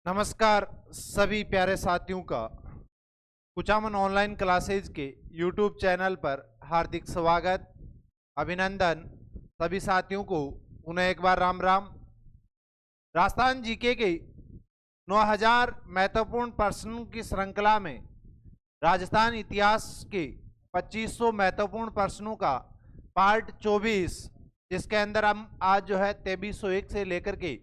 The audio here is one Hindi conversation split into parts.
नमस्कार सभी प्यारे साथियों का कुचामन ऑनलाइन क्लासेज के YouTube चैनल पर हार्दिक स्वागत अभिनंदन। सभी साथियों को उन्हें एक बार राम राम। राजस्थान जीके के 9000 महत्वपूर्ण प्रश्नों की श्रृंखला में राजस्थान इतिहास के 2500 महत्वपूर्ण प्रश्नों का पार्ट 24, जिसके अंदर हम आज 2301 से लेकर के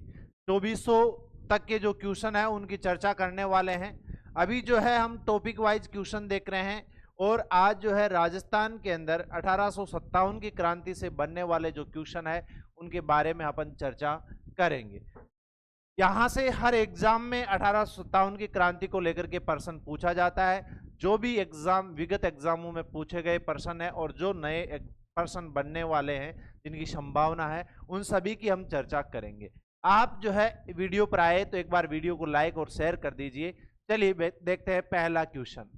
2400 तक के जो क्वेश्चन है उनकी चर्चा करने वाले हैं। अभी हम टॉपिक वाइज क्वेश्चन देख रहे हैं और आज राजस्थान के अंदर 1857 की क्रांति से बनने वाले जो क्वेश्चन है उनके बारे में अपन चर्चा करेंगे। यहाँ से हर एग्जाम में 1857 की क्रांति को लेकर के प्रश्न पूछा जाता है। जो भी एग्जाम विगत एग्जामों में पूछे गए प्रश्न है और जो नए प्रश्न बनने वाले हैं जिनकी संभावना है उन सभी की हम चर्चा करेंगे। आप वीडियो पर आए तो एक बार वीडियो को लाइक और शेयर कर दीजिए। चलिए देखते हैं पहला क्वेश्चन।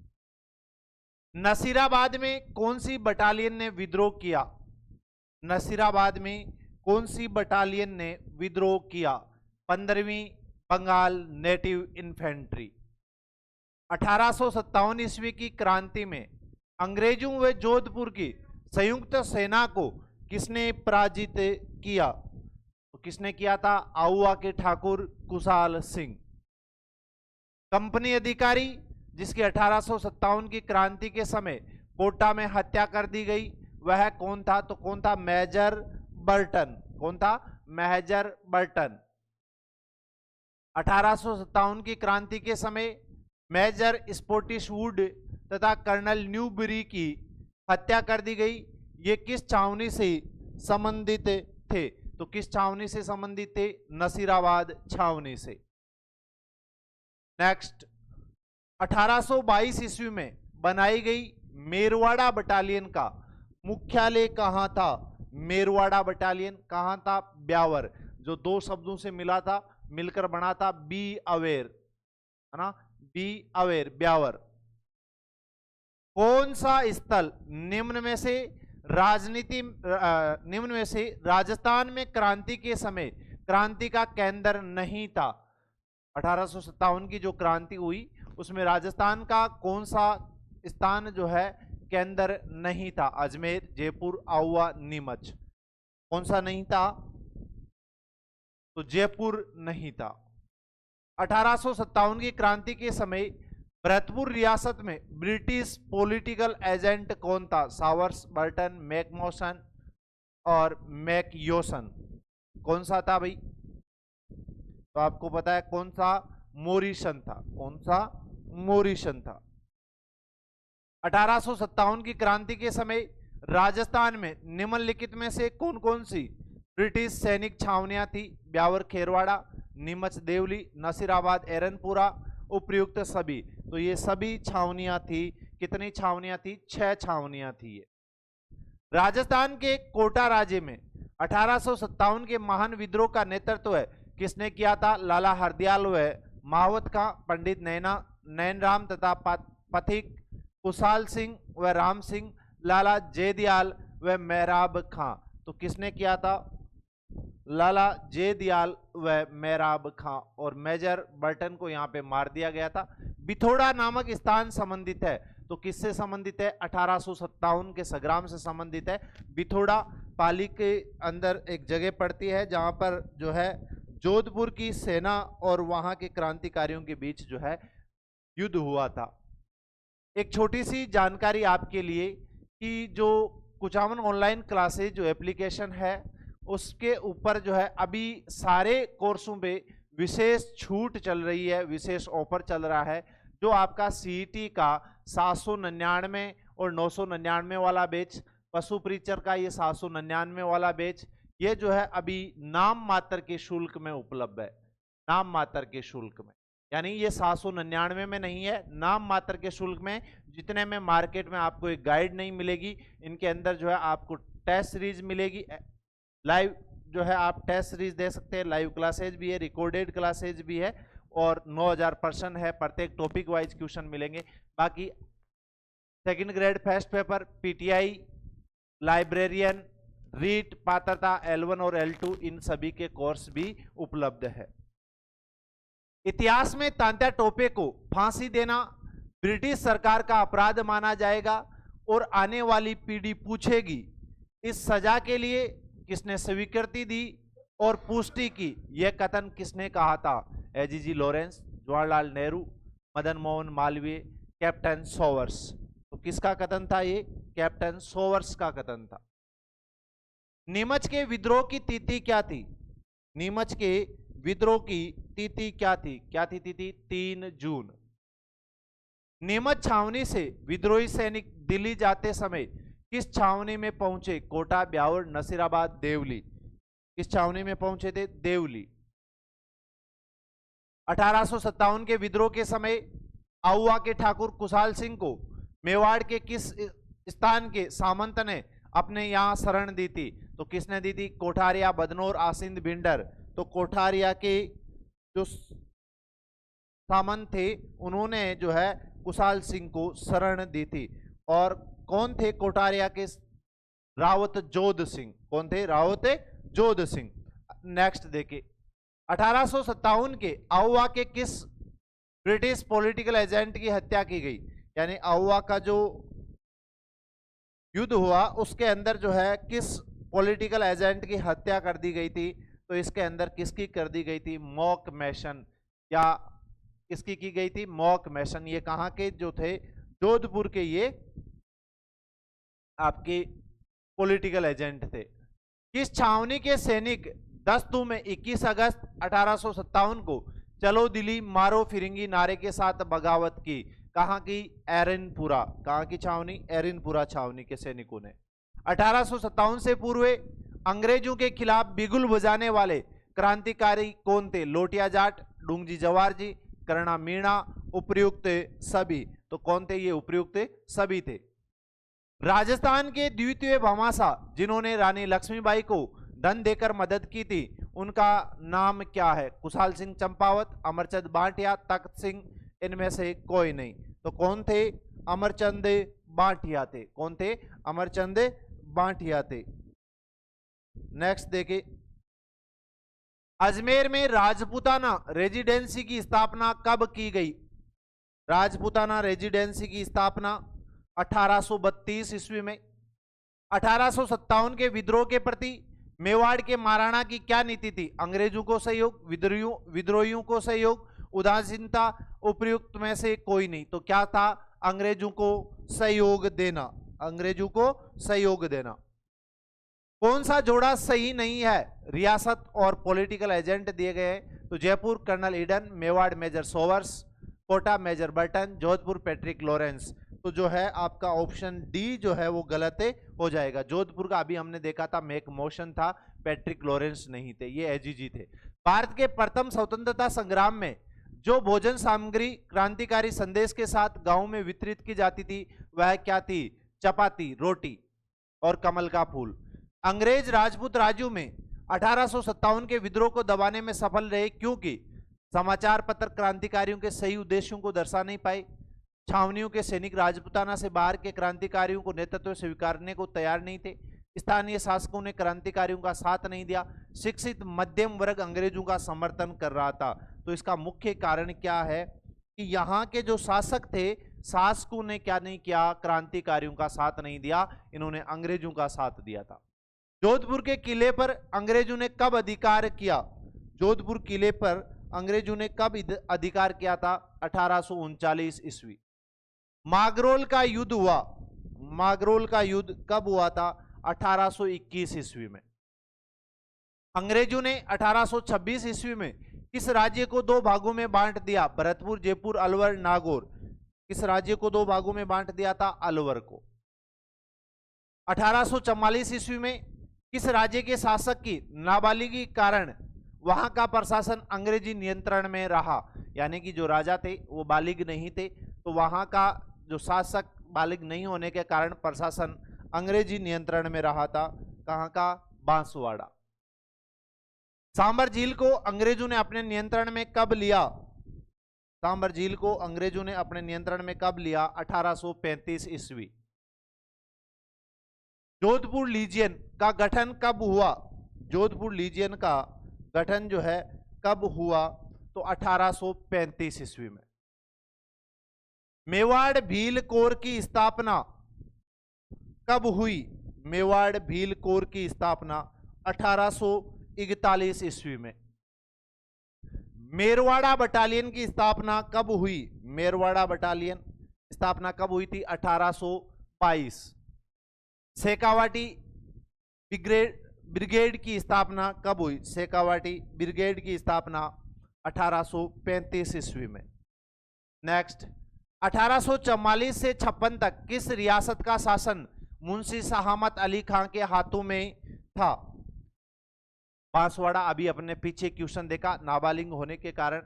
नसीराबाद में कौन सी बटालियन ने विद्रोह किया? नसीराबाद में कौन सी बटालियन ने विद्रोह किया? 15वीं बंगाल नेटिव इन्फेंट्री। 1857 ईस्वी की क्रांति में अंग्रेजों व जोधपुर की संयुक्त सेना को किसने पराजित किया? तो किसने किया था? आउवा के ठाकुर कुशाल सिंह। कंपनी अधिकारी जिसकी 1857 की क्रांति के समय कोटा में हत्या कर दी गई वह कौन था? तो कौन था? Major Burton. कौन था? Major Burton. 1857 की क्रांति के समय मेजर स्पोर्टिसवुड तथा कर्नल न्यूबरी की हत्या कर दी गई। ये किस छावनी से संबंधित थे? तो किस छावनी से संबंधित थे? नसीराबाद छावनी से। नेक्स्ट, 1822 ईस्वी में बनाई गई मेरवाड़ा बटालियन का मुख्यालय कहां था? मेरवाड़ा बटालियन कहां था? ब्यावर। जो दो शब्दों से मिला था, मिलकर बना था, बी अवेयर, है ना, बी अवेयर, ब्यावर। कौन सा स्थल निम्न में से राजस्थान में क्रांति के समय क्रांति का केंद्र नहीं था? 1857 की जो क्रांति हुई उसमें राजस्थान का कौन सा स्थान केंद्र नहीं था? अजमेर, जयपुर, आउवा, नीमच। कौन सा नहीं था? तो जयपुर नहीं था। 1857 की क्रांति के समय भरतपुर रियासत में ब्रिटिश पॉलिटिकल एजेंट कौन था? सावर्स, बर्टन, मैकमोसन और मैकयोसन। कौन सा था भाई? तो आपको पता है कौन सा? मोरिसन था। कौन सा? मोरिसन था। 1857 की क्रांति के समय राजस्थान में निम्नलिखित में से कौन कौन सी ब्रिटिश सैनिक छावनियां थी? ब्यावर खेरवाड़ा, नीमच देवली, नसीराबाद एरनपुरा, उपयुक्त सभी। तो ये सभी छावनियां थी। कितनी छावनियां थी? 6 छावनियां थी ये। राजस्थान के कोटा राज्य में 1857 के महान विद्रोह का नेतृत्व किसने किया था? लाला हरदयाल व मावत का, पंडित नैनराम तथा पथिक कुशाल सिंह व राम सिंह, लाला जयदयाल व मेहराब खां। तो किसने किया था? लाला जयदयाल व मेहराब खां। और मेजर बर्टन को यहां पे मार दिया गया था। बिथोड़ा नामक स्थान संबंधित है। तो किससे संबंधित है? 1857 के संग्राम से संबंधित है। बिथोड़ा पाली के अंदर एक जगह पड़ती है जहां पर जोधपुर की सेना और वहां के क्रांतिकारियों के बीच युद्ध हुआ था। एक छोटी सी जानकारी आपके लिए कि जो कुचामन ऑनलाइन क्लासेज जो एप्लीकेशन है उसके ऊपर अभी सारे कोर्सों पे विशेष छूट चल रही है, विशेष ऑफर चल रहा है। जो आपका सीईटी का 799 और 999 वाला बैच, पशु परिचर का ये 799 वाला बैच, ये अभी नाम मात्र के शुल्क में उपलब्ध है। नाम मात्र के शुल्क में, यानी ये 799 में नहीं है, नाम मात्र के शुल्क में। जितने में मार्केट में आपको एक गाइड नहीं मिलेगी, इनके अंदर आपको टेस्ट सीरीज मिलेगी। लाइव आप टेस्ट सीरीज दे सकते हैं, लाइव क्लासेज भी है, रिकॉर्डेड क्लासेज भी है और 9000 प्रश्न है। प्रत्येक टॉपिक वाइज क्वेश्चन मिलेंगे। बाकी second grade first paper, PTI, librarian, REET पात्रता L1 और L2, इन सभी के कोर्स भी उपलब्ध है। इतिहास में तात्या टोपे को फांसी देना ब्रिटिश सरकार का अपराध माना जाएगा और आने वाली पीढ़ी पूछेगी इस सजा के लिए किसने स्वीकृति दी और पुष्टि की। यह कथन किसने कहा था? AGG Lawrence, Jawaharlal Nehru, Madan Mohan Malaviya, captain Showers. तो किसका कथन था ये? कैप्टन सोवर्स का कथन था। नीमच के विद्रोह की तिथि क्या थी? नीमच के विद्रोह की तिथि क्या थी? क्या थी तिथि? 3 जून। नीमच छावनी से विद्रोही सैनिक दिल्ली जाते समय किस छावनी में पहुंचे? कोटा, ब्यावर, नसीराबाद, देवली। किस छावनी में पहुंचे थे? देवली। 1857 के विद्रोह के समय आउवा के ठाकुर कुशाल सिंह को मेवाड़ के किस स्थान के सामंत ने अपने यहां शरण दी थी? तो किसने दी थी? कोठारिया, बदनौर, आसिंद, भिंडर। तो कोठारिया के जो सामंत थे उन्होंने जो है कुशाल सिंह को शरण दी थी। और कौन थे कोठारिया के? रावत जोध सिंह। कौन थे? रावत जोध सिंह। नेक्स्ट देखिए, 1857 के आउवा के किस ब्रिटिश पॉलिटिकल एजेंट की हत्या की गई? यानी आउवा का जो युद्ध हुआ उसके अंदर जो है किस पॉलिटिकल एजेंट की हत्या कर दी गई थी? तो इसके अंदर किसकी कर दी गई थी? मॉक मैसन। या किसकी की गई थी? मॉक मैसन। ये कहां के जो थे? जोधपुर के ये आपके पॉलिटिकल एजेंट थे। किस छावनी के सैनिक 10 में 21 अगस्त 1857 को चलो दिल्ली मारो फिरंगी नारे के साथ बगावत की? कहां की? एरनपुरा। कहां की छावनी? एरनपुरा छावनी के सैनिकों ने। 1857 से पूर्व अंग्रेजों के खिलाफ बिगुल बजाने वाले क्रांतिकारी कौन थे? लोटिया जाट, डूंगजी जवार जी, करुणा मीणा, उपर्युक्त सभी। तो कौन थे ये? उपर्युक्त सभी थे। राजस्थान के द्वितीय भामाशाह जिन्होंने रानी लक्ष्मीबाई को धन देकर मदद की थी उनका नाम क्या है? कुशाल सिंह चंपावत, अमरचंद बांटिया, तख्त सिंह। इनमें से कोई नहीं। तो कौन थे? अमरचंद बांटिया थे। कौन थे? अमरचंद बांटिया थे। नेक्स्ट देखिए, अजमेर में राजपूताना रेजिडेंसी की स्थापना कब की गई? राजपूताना रेजिडेंसी की स्थापना 1832 ईस्वी में। 1857 के विद्रोह के प्रति मेवाड़ के महाराणा की क्या नीति थी? अंग्रेजों को सहयोग, विद्रोहियों को सहयोग, उदासीनता, उपर्युक्त में से कोई नहीं। तो क्या था? अंग्रेजों को सहयोग देना। अंग्रेजों को सहयोग देना। कौन सा जोड़ा सही नहीं है? रियासत और पॉलिटिकल एजेंट दिए गए हैं। तो Jaipur colonel Eden, Mewar major Showers, Kota major Burton, Jodhpur Patrick Lawrence. तो जो है आपका ऑप्शन डी जो है वो गलत हो जाएगा। जोधपुर का अभी हमने देखा था मैक मोशन था, पैट्रिक लॉरेंस नहीं थे, ये एजीजी थे। भारत के प्रथम स्वतंत्रता संग्राम में जो भोजन सामग्री क्रांतिकारी संदेश के साथ गांव में वितरित की जाती थी वह क्या थी? चपाती, रोटी और कमल का फूल। अंग्रेज राजपूत राज्यों में 1857 के विद्रोह को दबाने में सफल रहे क्योंकि समाचार पत्र क्रांतिकारियों के सही उद्देश्यों को दर्शा नहीं पाए। छावनियों के सैनिक राजपूताना से बाहर के क्रांतिकारियों को नेतृत्व स्वीकारने को तैयार नहीं थे। स्थानीय शासकों ने क्रांतिकारियों का साथ नहीं दिया। शिक्षित मध्यम वर्ग अंग्रेजों का समर्थन कर रहा था। तो इसका मुख्य कारण क्या है कि यहाँ के जो शासक थे, शासकों ने क्या नहीं किया? क्रांतिकारियों का साथ नहीं दिया, इन्होंने अंग्रेजों का साथ दिया था। जोधपुर के किले पर अंग्रेजों ने कब अधिकार किया? जोधपुर किले पर अंग्रेजों ने कब अधिकार किया था? 1839 ईस्वी। मागरोल का युद्ध हुआ, मागरोल का युद्ध कब हुआ था? 1821 ईस्वी में। अंग्रेजों ने 1826 ईस्वी में किस राज्य को 2 भागों में बांट दिया? भरतपुर, जयपुर, अलवर, नागौर। किस राज्य को 2 भागों में बांट दिया था? अलवर को। 1844 ईस्वी में किस राज्य के शासक की नाबालिगी के कारण वहां का प्रशासन अंग्रेजी नियंत्रण में रहा? यानी कि जो राजा थे वो बालिग नहीं थे, तो वहां का जो शासक बालिग नहीं होने के कारण प्रशासन अंग्रेजी नियंत्रण में रहा था। कहां का? बांसवाड़ा। सांबर झील को अंग्रेजों ने अपने नियंत्रण में कब लिया? सांबर झील को अंग्रेजों ने अपने नियंत्रण में कब लिया? 1835 ईस्वी। जोधपुर लीजियन का गठन कब हुआ? जोधपुर लीजियन का गठन जो है कब हुआ? तो तो 1835 ईस्वी में। मेवाड़ भील कोर की स्थापना कब हुई? मेवाड़ भील कोर की स्थापना 1841 ईस्वी में। मेरवाड़ा बटालियन की स्थापना कब हुई? मेरवाड़ा बटालियन स्थापना कब हुई थी? 1822। शेखावाटी ब्रिगेड की स्थापना कब हुई? शेखावाटी ब्रिगेड की स्थापना 1835 ईस्वी में। नेक्स्ट, 1844 से 56 तक किस रियासत का शासन मुंशी शहामत अली खां के हाथों में था? बांसवाड़ा, अभी अपने पीछे क्वेश्चन देखा नाबालिग होने के कारण।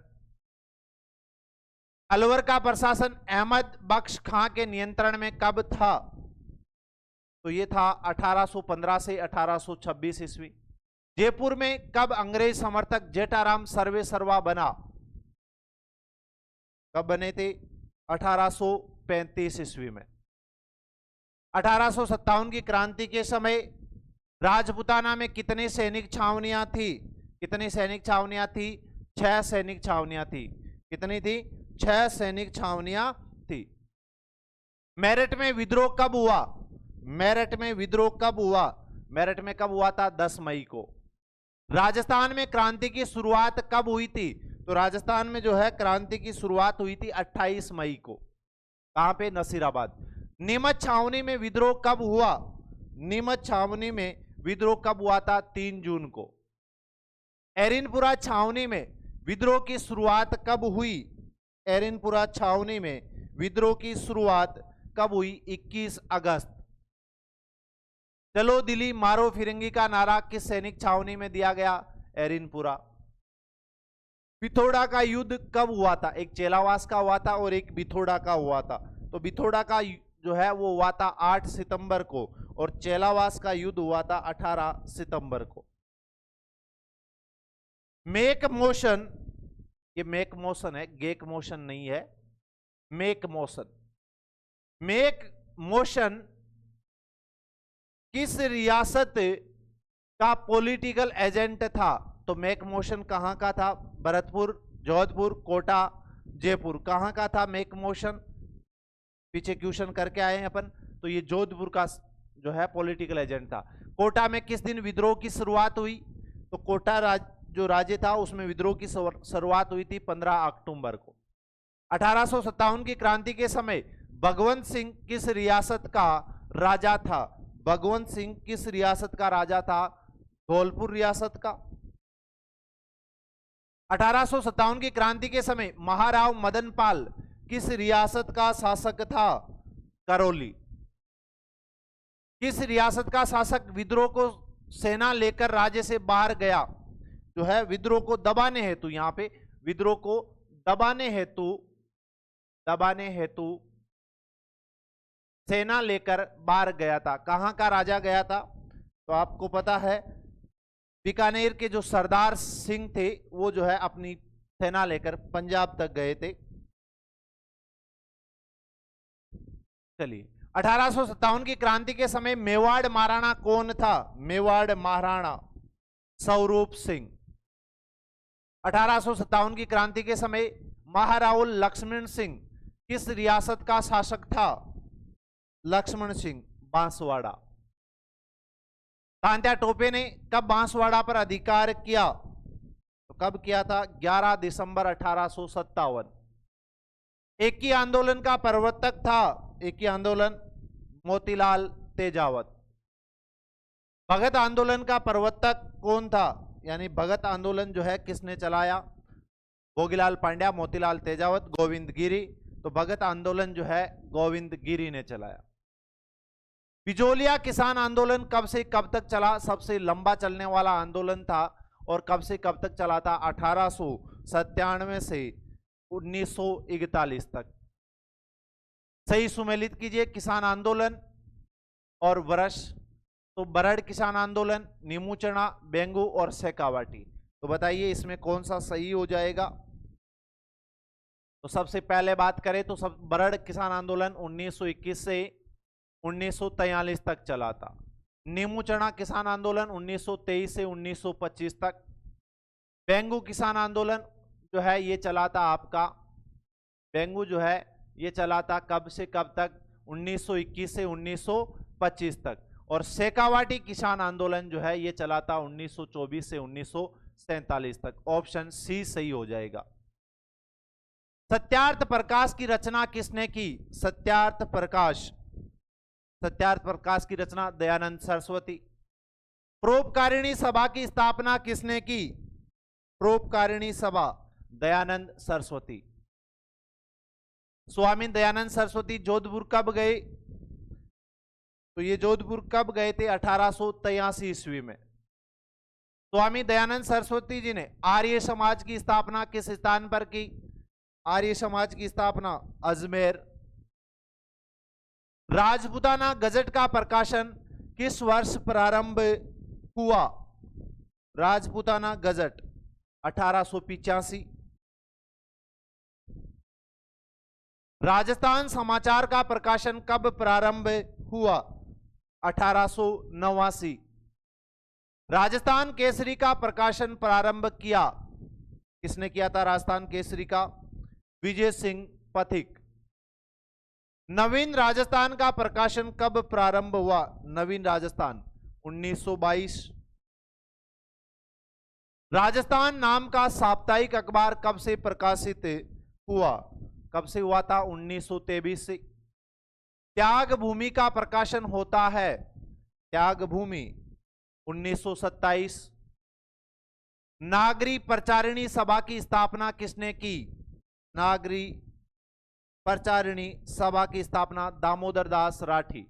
अलवर का प्रशासन अहमद बख्श खां के नियंत्रण में कब था? तो ये था 1815 से 1826 ईस्वी। जयपुर में कब अंग्रेज समर्थक जेठाराम सर्वे सर्वा बना? कब बने थे? 1835 ईस्वी में। 1857 की क्रांति के समय राजपुताना में कितनी सैनिक छावनियां थी? कितनी सैनिक छावनियां थी? 6 सैनिक छावनियां थी। कितनी थी? 6 सैनिक छावनियां थी। मेरठ में विद्रोह कब हुआ? मेरठ में विद्रोह कब हुआ? मेरठ में कब हुआ था? 10 मई को। राजस्थान में क्रांति की शुरुआत कब हुई थी? तो राजस्थान में जो है क्रांति की शुरुआत हुई थी 28 मई को। कहां पे? नसीराबाद। नीमच छावनी में विद्रोह कब हुआ? नीमच छावनी में विद्रोह कब हुआ था? 3 जून को। एरिनपुरा छावनी में विद्रोह की शुरुआत कब हुई? एरिनपुरा छावनी में विद्रोह की शुरुआत कब हुई? 21 अगस्त। चलो दिल्ली मारो फिरंगी का नारा किस सैनिक छावनी में दिया गया? एरिनपुरा। पिथौरा का युद्ध कब हुआ था? एक चेलावास का हुआ था और एक बिथोड़ा का हुआ था। तो बिथोड़ा का जो है वो हुआ था 8 सितंबर को और चेलावास का युद्ध हुआ था 18 सितंबर को। मेक मोशन, ये मेक मोशन है, गेक मोशन नहीं है, मेक मोशन। मेक मोशन किस रियासत का पॉलिटिकल एजेंट था? तो मेक मोशन कहां का था? भरतपुर, जोधपुर, कोटा, जयपुर। कहां का था मेक मोशन? पीछे क्वेश्चन करके आए हैं अपन। तो ये जोधपुर का जो है पॉलिटिकल एजेंट था। कोटा में किस दिन विद्रोह की शुरुआत हुई? तो कोटा जो राज्य था उसमें विद्रोह की शुरुआत हुई थी 15 अक्टूबर को। 1857 की क्रांति के समय भगवंत सिंह किस रियासत का राजा था? भगवंत सिंह किस रियासत का राजा था? धौलपुर रियासत का। 1857 की क्रांति के समय महाराव मदन पाल किस रियासत का शासक था? करौली। किस रियासत का शासक विद्रोह को सेना लेकर राज्य से बाहर गया? जो है विद्रोह को दबाने हेतु, यहां पे विद्रोह को दबाने हेतु सेना लेकर बाहर गया था। कहां का राजा गया था? तो आपको पता है बीकानेर के जो सरदार सिंह थे वो जो है अपनी सेना लेकर पंजाब तक गए थे। चलिए, 1857 की क्रांति के समय मेवाड़ महाराणा कौन था? मेवाड़ महाराणा स्वरूप सिंह। 1857 की क्रांति के समय महाराव लक्ष्मण सिंह किस रियासत का शासक था? लक्ष्मण सिंह, बांसवाड़ा। तात्या टोपे ने कब बांसवाड़ा पर अधिकार किया? तो कब किया था? 11 दिसंबर 1857। एक ही आंदोलन का प्रवर्तक था, एक ही आंदोलन, मोतीलाल तेजावत। भगत आंदोलन का प्रवर्तक कौन था? यानी भगत आंदोलन जो है किसने चलाया? भोगीलाल पांड्या, मोतीलाल तेजावत, गोविंद गिरी। तो भगत आंदोलन जो है गोविंद गिरी ने चलाया। बिजोलिया किसान आंदोलन कब से कब तक चला? सबसे लंबा चलने वाला आंदोलन था और कब से कब तक चला था? 1897 से 1941 तक। सही सुमेलित कीजिए किसान आंदोलन और वर्ष। तो बरड़ किसान आंदोलन, नीमूचना, बेंगू और शेखावाटी। तो बताइए इसमें कौन सा सही हो जाएगा? तो सबसे पहले बात करें तो सब बरड़ किसान आंदोलन 1921 से 1943 तक चला था। नीमूचना किसान आंदोलन 1923 से 1925 तक। बेंगू किसान आंदोलन जो है ये चला था आपका, बेंगू जो है ये चला था कब से कब तक, 1921 से 1925 तक। और शेखावाटी किसान आंदोलन जो है ये चला था 1924 से 1947 तक। ऑप्शन सी सही हो जाएगा। सत्यार्थ प्रकाश की रचना किसने की? सत्यार्थ प्रकाश की रचना दयानंद सरस्वती। परोपकारिणी सभा की स्थापना किसने की? परोपकारिणी सभा दयानंद सरस्वती। स्वामी दयानंद सरस्वती जोधपुर कब गए? तो ये जोधपुर कब गए थे? 1883 ईस्वी में। स्वामी दयानंद सरस्वती जी ने आर्य समाज की स्थापना किस स्थान पर की? आर्य समाज की स्थापना अजमेर। राजपूताना गजट का प्रकाशन किस वर्ष प्रारंभ हुआ? राजपूताना गजट 1885। राजस्थान समाचार का प्रकाशन कब प्रारंभ हुआ? 1889। राजस्थान केसरी का प्रकाशन प्रारंभ किया, किसने किया था राजस्थान केसरी का? विजय सिंह पथिक। नवीन राजस्थान का प्रकाशन कब प्रारंभ हुआ? नवीन राजस्थान 1922। राजस्थान नाम का साप्ताहिक अखबार कब से प्रकाशित हुआ? कब से हुआ था? 1923 से। त्याग भूमि का प्रकाशन होता है, त्याग भूमि 1927। नागरी प्रचारिणी सभा की स्थापना किसने की? नागरी प्रचारिणी सभा की स्थापना दामोदर दास राठी।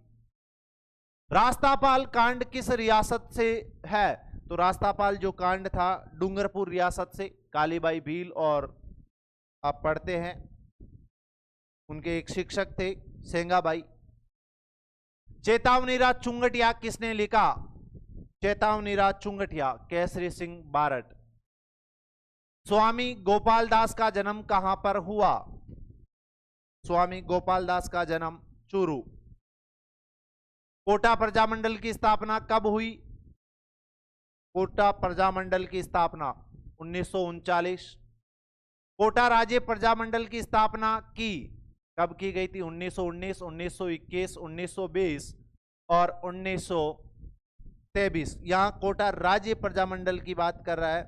रास्तापाल कांड किस रियासत से है? तो रास्तापाल जो कांड था डूंगरपुर रियासत से। कालीबाई भील और आप पढ़ते हैं उनके एक शिक्षक थे सेंगाबाई। चेतावनी राज चुंगटिया किसने लिखा? चेतावनी राज चुंगटिया केसरी सिंह बारट। स्वामी गोपाल दास का जन्म कहां पर हुआ? स्वामी गोपाल दास का जन्म चूरू। कोटा प्रजामंडल की स्थापना कब हुई? कोटा प्रजामंडल की स्थापना 1939। कोटा राज्य प्रजामंडल की स्थापना की कब की गई थी? 1919, 1921, 1920 और 1923। यहां कोटा राज्य प्रजामंडल की बात कर रहा है।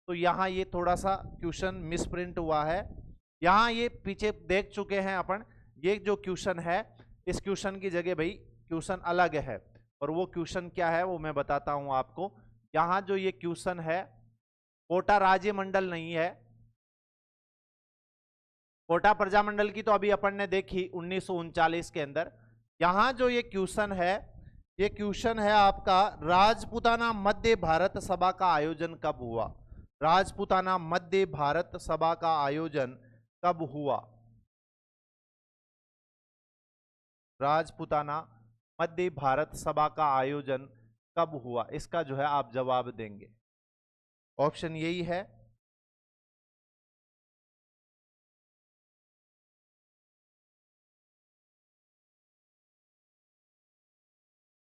तो यहां ये थोड़ा सा क्वेश्चन मिसप्रिंट हुआ है। यहां ये पीछे देख चुके हैं अपन। ये जो क्वेश्चन है इस क्वेश्चन की जगह भाई क्वेश्चन अलग है, और वो क्वेश्चन क्या है वो मैं बताता हूं आपको। यहां जो ये क्वेश्चन है कोटा राज्य मंडल नहीं है। कोटा प्रजामंडल की तो अभी अपन ने देखी 1939 के अंदर। यहां जो ये क्वेश्चन है, ये क्वेश्चन है आपका राजपूताना मध्य भारत सभा का आयोजन कब हुआ? राजपूताना मध्य भारत सभा का आयोजन कब हुआ? राजपूताना मध्य भारत सभा का आयोजन कब हुआ? इसका जो है आप जवाब देंगे। ऑप्शन यही है।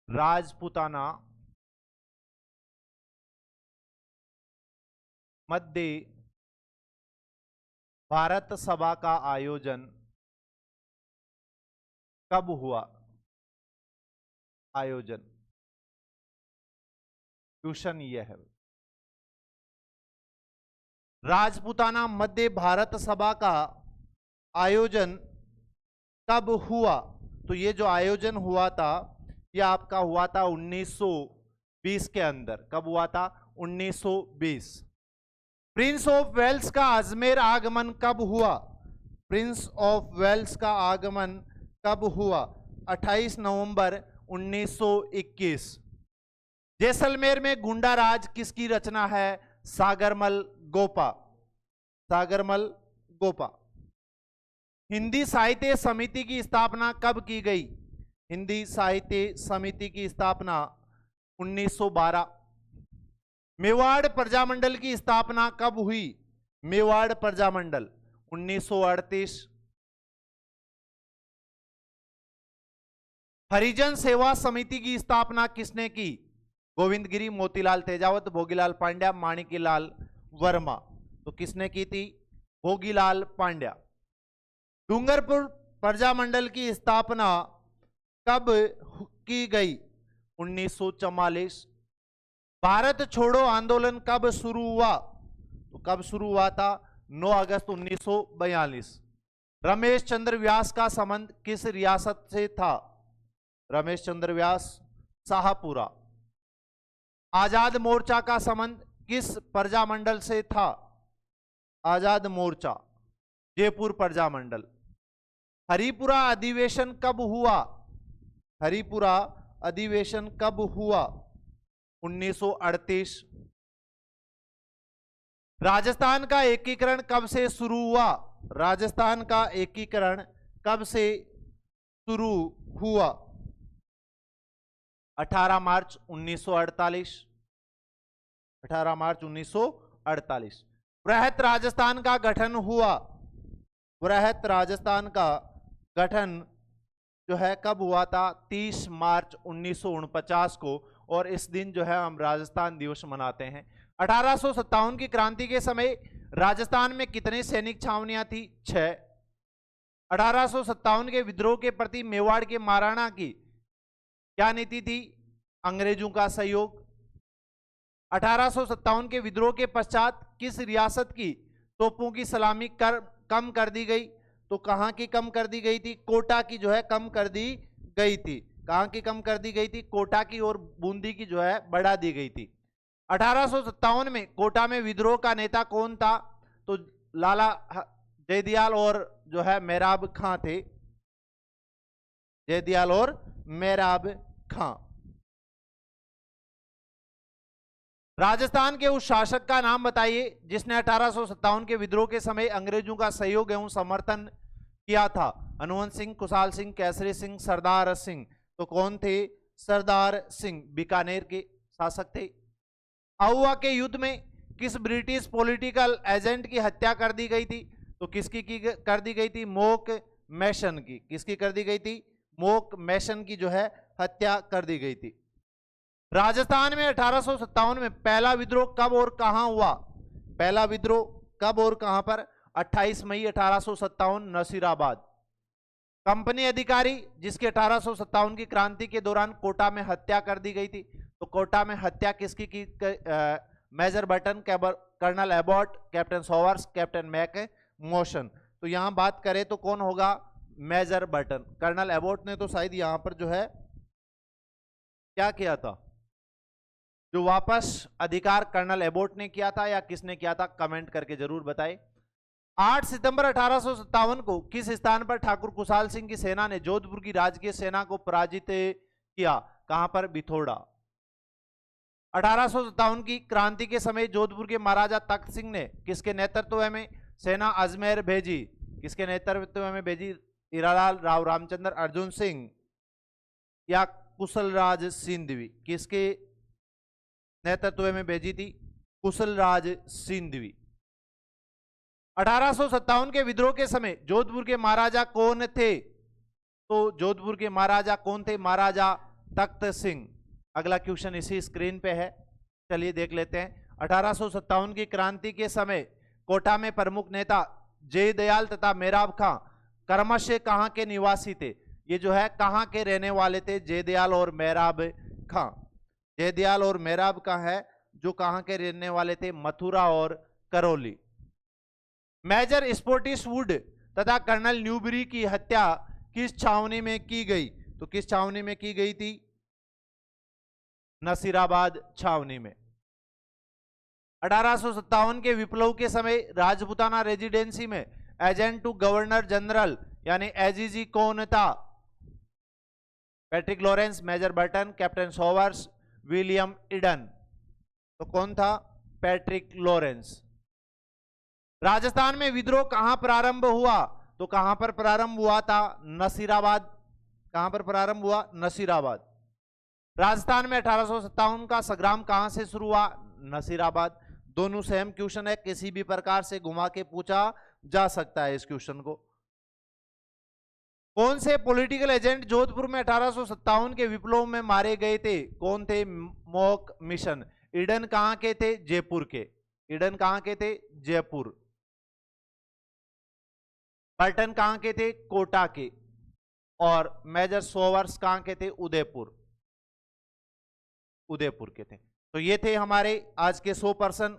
राजपूताना मध्य भारत सभा का आयोजन कब हुआ? आयोजन क्वेश्चन यह है। राजपूताना मध्य भारत सभा का आयोजन कब हुआ? तो ये जो आयोजन हुआ था ये आपका हुआ था 1920 के अंदर। कब हुआ था? 1920। प्रिंस ऑफ वेल्स का अजमेर आगमन कब हुआ? प्रिंस ऑफ वेल्स का आगमन कब हुआ? 28 नवंबर 1921। जैसलमेर में गुंडा राज किसकी रचना है? सागरमल गोपा। सागरमल गोपा। हिंदी साहित्य समिति की स्थापना कब की गई? हिंदी साहित्य समिति की स्थापना 1912। मेवाड़ प्रजामंडल की स्थापना कब हुई? मेवाड़ प्रजामंडल 1938। हरिजन सेवा समिति की स्थापना किसने की? गोविंदगिरी, मोतीलाल तेजावत, भोगीलाल पांड्या, माणिक्यलाल वर्मा। तो किसने की थी? भोगीलाल पांड्या। डूंगरपुर प्रजामंडल की स्थापना कब की गई? 1944। भारत छोड़ो आंदोलन कब शुरू हुआ? तो कब शुरू हुआ था? 9 अगस्त 1942। रमेश चंद्र व्यास का संबंध किस रियासत से था? रमेश चंद्र व्यास शाहपुरा। आजाद मोर्चा का संबंध किस प्रजामंडल से था? आजाद मोर्चा जयपुर प्रजामंडल। हरिपुरा अधिवेशन कब हुआ? हरिपुरा अधिवेशन कब हुआ? 1938। राजस्थान का एकीकरण कब से शुरू हुआ? राजस्थान का एकीकरण कब से शुरू हुआ? 18 मार्च 1948। 18 मार्च 1948। वृहत राजस्थान का गठन हुआ? वृहत राजस्थान का गठन जो है कब हुआ था? 30 मार्च 1949 को, और इस दिन जो है हम राजस्थान दिवस मनाते हैं। 1857 की क्रांति के समय राजस्थान में कितने सैनिक छावनियां थी? 6। 1857 के विद्रोह के प्रति मेवाड़ के महाराणा की क्या नीति थी? अंग्रेजों का सहयोग। 1857 के विद्रोह के पश्चात किस रियासत की तोपों की सलामी कम कर दी गई? तो कहां की कम कर दी गई थी? कोटा की जो है कम कर दी गई थी। कहां की कम कर दी गई थी? कोटा की, और बूंदी की जो है बढ़ा दी गई थी। 1857 में कोटा में विद्रोह का नेता कौन था? तो लाला जयदयाल और जो है मेहराब खां थे। जयदयाल और मेहराब खां। राजस्थान के उस शासक का नाम बताइए जिसने 1857 के विद्रोह के समय अंग्रेजों का सहयोग एवं समर्थन किया था। हनुवंत सिंह, कुशाल सिंह, केसरी सिंह, सरदार सिंह। तो कौन थे? सरदार सिंह बीकानेर के शासक थे। आहुआ के युद्ध में किस ब्रिटिश पॉलिटिकल एजेंट की हत्या कर दी गई थी? तो किसकी कर दी गई थी? मोक मैसन की। किसकी कर दी गई थी? मोक मैसन की जो है हत्या कर दी गई थी। राजस्थान में 1857 में पहला विद्रोह कब और कहां हुआ? पहला विद्रोह कब और कहां पर? 28 मई 1857 नसीराबाद। कंपनी अधिकारी जिसकी 1857 की क्रांति के दौरान कोटा में हत्या कर दी गई थी। तो कोटा में हत्या किसकी की? Major Burton, colonel Abbott, captain Showers, captain Monk Mason. तो यहां बात करें तो कौन होगा? Major Burton. कर्नल एबॉट ने तो शायद यहां पर जो है क्या किया था? जो वापस अधिकार कर्नल एबॉट ने किया था या किसने किया था? कमेंट करके जरूर बताएं। 8 सितंबर 1857 को किस स्थान पर ठाकुर कुशाल सिंह की सेना ने जोधपुर की राजकीय सेना को पराजित किया? कहां पर? बिथोड़ा। 1857 की क्रांति के समय जोधपुर के महाराजा तख्त सिंह ने किसके नेतृत्व में सेना अजमेर भेजी? किसके नेतृत्व में भेजी? हीरालाल, राव रामचंद्र, अर्जुन सिंह या कुशलराज सिंधवी? किसके नेतृत्व में भेजी थी? कुशलराज सिंधवी। 1857 के विद्रोह के समय जोधपुर के महाराजा कौन थे? तो जोधपुर के महाराजा कौन थे? महाराजा तख्त सिंह। अगला क्वेश्चन इसी स्क्रीन पे है, चलिए देख लेते हैं। 1857 की क्रांति के समय कोटा में प्रमुख नेता जयदयाल तथा मेहराब खां क्रमशः कहां के निवासी थे? ये जो है कहां के रहने वाले थे? जयदयाल और मेहराब खां। जयदयाल और मेहराब खां है जो कहां के रहने वाले थे? मथुरा और करौली। मेजर स्पोर्टिसवुड तथा कर्नल न्यूबरी की हत्या किस छावनी में की गई? तो किस छावनी में की गई थी? नसीराबाद छावनी में। 1857 के विप्लव के समय राजपुताना रेजिडेंसी में एजेंट टू गवर्नर जनरल यानी एजीजी कौन था? Patrick Lawrence, major Burton, captain Showers, William Eden. तो कौन था? Patrick Lawrence. राजस्थान में विद्रोह कहां प्रारंभ हुआ? तो कहां पर प्रारंभ हुआ था? नसीराबाद। कहां पर प्रारंभ हुआ? नसीराबाद। राजस्थान में 1857 का संग्राम कहां से शुरू हुआ? नसीराबाद। दोनों सेम क्वेश्चन है, किसी भी प्रकार से घुमा के पूछा जा सकता है इस क्वेश्चन को। कौन से पॉलिटिकल एजेंट जोधपुर में 1857 के विप्लव में मारे गए थे? कौन थे? Mock mission. ईडन कहां के थे? जयपुर के। ईडन कहां के थे? जयपुर। बर्टन कहां के थे? कोटा के। और मेजर सोवर्स कहां के थे? उदयपुर। उदयपुर के थे। तो ये थे हमारे आज के 100 पर्सन।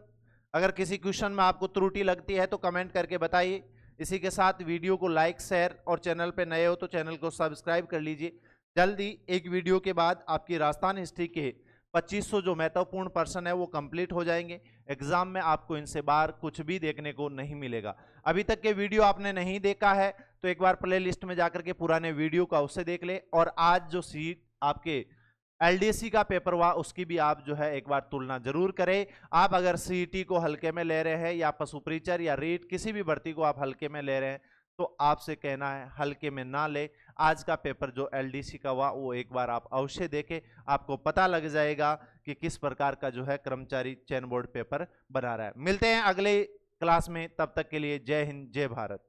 अगर किसी क्वेश्चन में आपको त्रुटि लगती है तो कमेंट करके बताइए। इसी के साथ वीडियो को लाइक, शेयर और चैनल पे नए हो तो चैनल को सब्सक्राइब कर लीजिए। जल्दी एक वीडियो के बाद आपकी राजस्थान हिस्ट्री के 2500 जो महत्वपूर्ण पर्सन है वो कंप्लीट हो जाएंगे। एग्जाम में आपको इनसे बाहर कुछ भी देखने को नहीं मिलेगा। अभी तक के वीडियो आपने नहीं देखा है तो एक बार प्ले लिस्ट में जाकर के पुराने वीडियो का उससे देख ले। और आज जो सीट आपके एलडीसी का पेपर हुआ उसकी भी आप जो है एक बार तुलना जरूर करें। आप अगर सीईटी को हल्के में ले रहे हैं या पशु परिचर या रीट किसी भी भर्ती को आप हल्के में ले रहे हैं तो आपसे कहना है हल्के में ना ले। आज का पेपर जो एलडीसी का हुआ वो एक बार आप अवश्य देखें। आपको पता लग जाएगा कि किस प्रकार का जो है कर्मचारी चयन बोर्ड पेपर बना रहा है। मिलते हैं अगले क्लास में, तब तक के लिए जय हिंद, जय भारत।